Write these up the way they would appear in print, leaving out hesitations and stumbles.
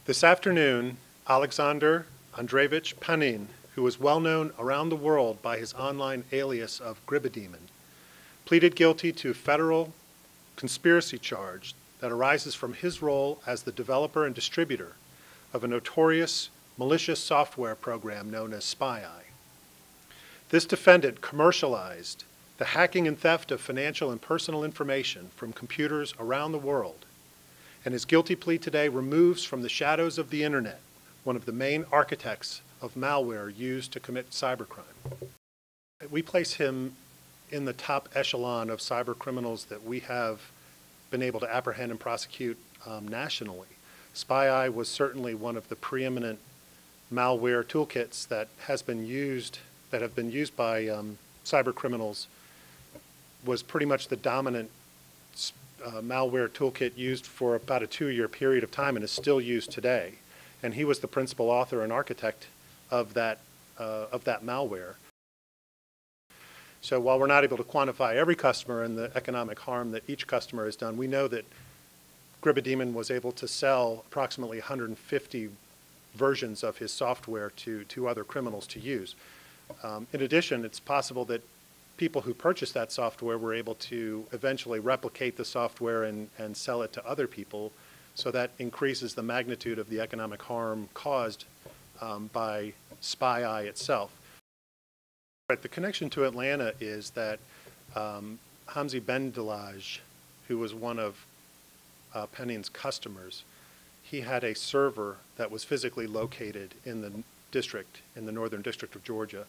This afternoon, Aleksandr Andreevich Panin, who is well known around the world by his online alias of Gribodemon, pleaded guilty to a federal conspiracy charge that arises from his role as the developer and distributor of a notorious malicious software program known as SpyEye. This defendant commercialized the hacking and theft of financial and personal information from computers around the world, and his guilty plea today removes from the shadows of the internet one of the main architects of malware used to commit cybercrime. We place him in the top echelon of cyber criminals that we have been able to apprehend and prosecute nationally. SpyEye was certainly one of the preeminent malware toolkits that have been used by cyber criminals. Was pretty much the dominant malware toolkit used for about a 2-year period of time and is still used today. And he was the principal author and architect of that malware. So while we're not able to quantify every customer and the economic harm that each customer has done, we know that Gribodemon was able to sell approximately 150 versions of his software to other criminals to use. In addition, it's possible that people who purchased that software were able to eventually replicate the software and sell it to other people, so that increases the magnitude of the economic harm caused by SpyEye itself. But the connection to Atlanta is that Hamza Bendelladj, who was one of Panin's customers, he had a server that was physically located in the district, in the Northern District of Georgia.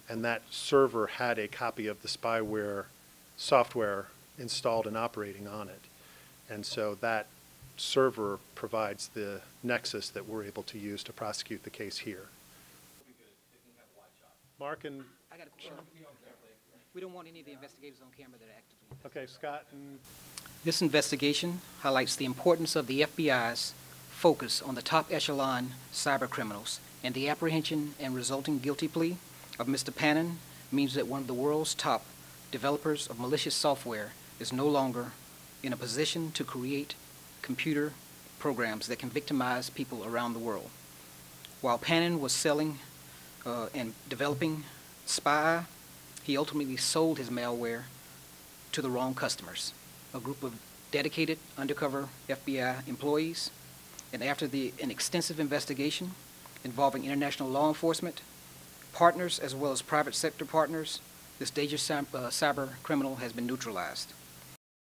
And that server had a copy of the spyware software installed and operating on it. And so that server provides the nexus that we're able to use to prosecute the case here. Mark and... I got a question. We don't want any of the investigators on camera that are actively investigating. Okay, Scott. This investigation highlights the importance of the FBI's focus on the top echelon cyber criminals, and the apprehension and resulting guilty plea of Mr. Panin means that one of the world's top developers of malicious software is no longer in a position to create computer programs that can victimize people around the world. While Panin was selling and developing SpyEye, he ultimately sold his malware to the wrong customers, a group of dedicated undercover FBI employees. And after an extensive investigation involving international law enforcement, partners as well as private sector partners, this dangerous cyber criminal has been neutralized.